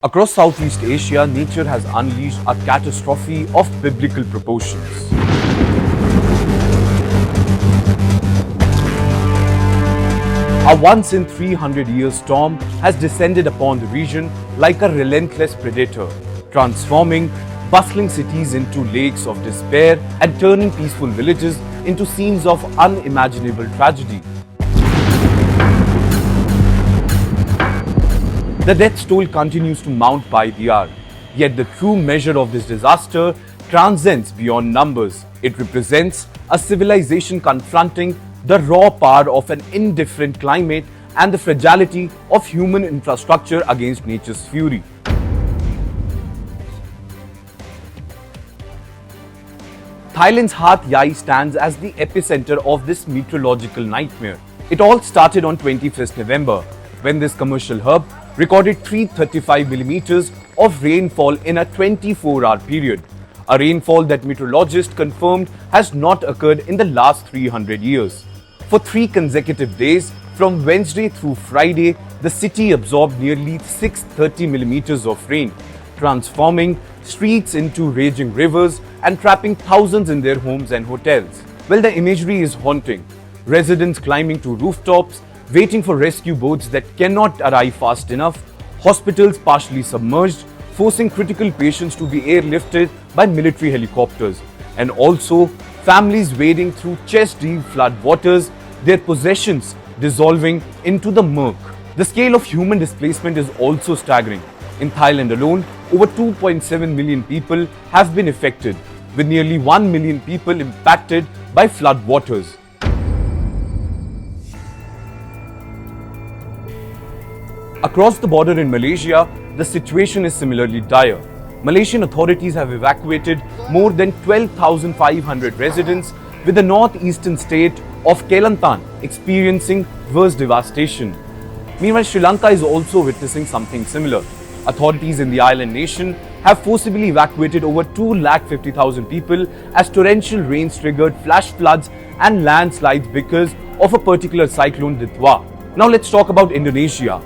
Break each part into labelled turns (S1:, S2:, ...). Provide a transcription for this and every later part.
S1: Across Southeast Asia, nature has unleashed a catastrophe of biblical proportions. A once-in-300-year storm has descended upon the region like a relentless predator, transforming bustling cities into lakes of despair and turning peaceful villages into scenes of unimaginable tragedy. The death toll continues to mount by the hour, yet the true measure of this disaster transcends beyond numbers. It represents a civilization confronting the raw power of an indifferent climate and the fragility of human infrastructure against nature's fury. Thailand's Hat Yai stands as the epicenter of this meteorological nightmare. It all started on 21st November, when this commercial hub recorded 335 millimeters of rainfall in a 24-hour period, a rainfall that meteorologists confirmed has not occurred in the last 300 years. For 3 consecutive days, from Wednesday through Friday, the city absorbed nearly 630 millimeters of rain, transforming streets into raging rivers and trapping thousands in their homes and hotels. Well, the imagery is haunting. Residents climbing to rooftops, waiting for rescue boats that cannot arrive fast enough, hospitals partially submerged, forcing critical patients to be airlifted by military helicopters, and also families wading through chest-deep flood waters, their possessions dissolving into the murk. The scale of human displacement is also staggering. In Thailand alone, over 2.7 million people have been affected, with nearly 1 million people impacted by flood waters. Across the border in Malaysia, the situation is similarly dire. Malaysian authorities have evacuated more than 12,500 residents, with the northeastern state of Kelantan experiencing worse devastation. Meanwhile, Sri Lanka is also witnessing something similar. Authorities in the island nation have forcibly evacuated over 250,000 people as torrential rains triggered flash floods and landslides because of a particular cyclone Ditwa. Now let's talk about Indonesia,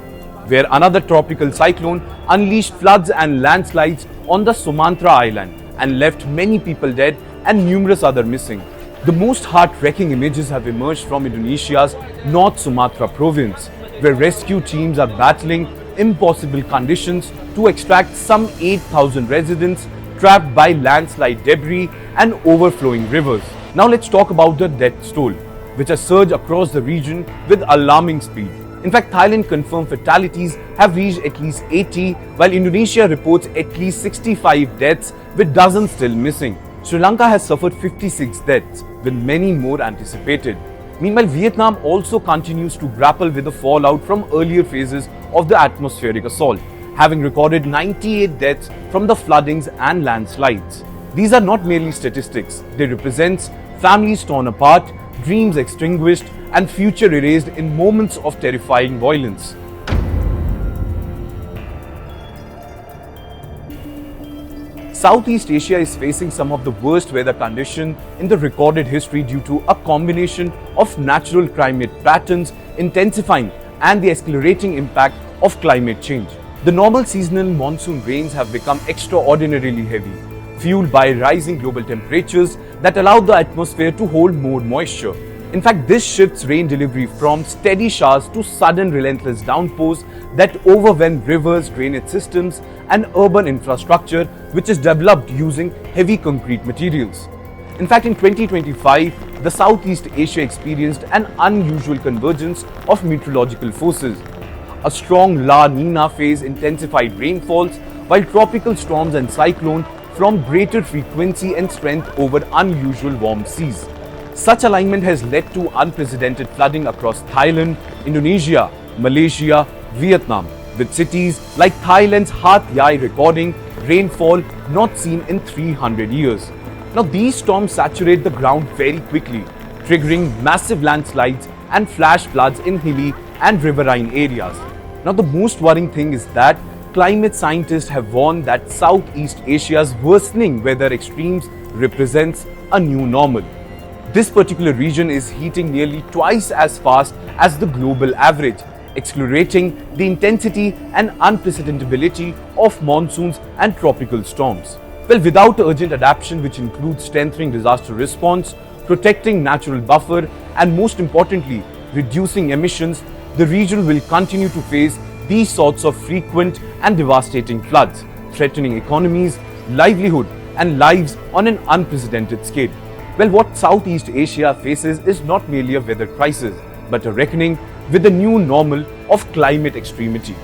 S1: where another tropical cyclone unleashed floods and landslides on the Sumatra island and left many people dead and numerous others missing. The most heart-wrenching images have emerged from Indonesia's North Sumatra province, where rescue teams are battling impossible conditions to extract some 8,000 residents trapped by landslide debris and overflowing rivers. Now let's talk about the death toll, which has surged across the region with alarming speed. In fact, Thailand confirmed fatalities have reached at least 80, while Indonesia reports at least 65 deaths, with dozens still missing. Sri Lanka has suffered 56 deaths, with many more anticipated. Meanwhile, Vietnam also continues to grapple with the fallout from earlier phases of the atmospheric assault, having recorded 98 deaths from the floodings and landslides. These are not merely statistics, they represent families torn apart, dreams extinguished, and future erased in moments of terrifying violence. Southeast Asia is facing some of the worst weather conditions in the recorded history due to a combination of natural climate patterns intensifying and the accelerating impact of climate change. The normal seasonal monsoon rains have become extraordinarily heavy, fueled by rising global temperatures that allow the atmosphere to hold more moisture. In fact, this shifts rain delivery from steady showers to sudden relentless downpours that overwhelm rivers, drainage systems, and urban infrastructure which is developed using heavy concrete materials. In fact, in 2025, the Southeast Asia experienced an unusual convergence of meteorological forces. A strong La Nina phase intensified rainfalls, while tropical storms and cyclones from greater frequency and strength over unusual warm seas. Such alignment has led to unprecedented flooding across Thailand, Indonesia, Malaysia, Vietnam, with cities like Thailand's Hat Yai recording rainfall not seen in 300 years. Now, these storms saturate the ground very quickly, triggering massive landslides and flash floods in hilly and riverine areas. Now, the most worrying thing is that climate scientists have warned that Southeast Asia's worsening weather extremes represents a new normal. This particular region is heating nearly twice as fast as the global average, accelerating the intensity and unprecedentability of monsoons and tropical storms. Well, without urgent adaptation, which includes strengthening disaster response, protecting natural buffer, and most importantly, reducing emissions, the region will continue to face these sorts of frequent and devastating floods, threatening economies, livelihood, and lives on an unprecedented scale. Well, what Southeast Asia faces is not merely a weather crisis, but a reckoning with the new normal of climate extremity.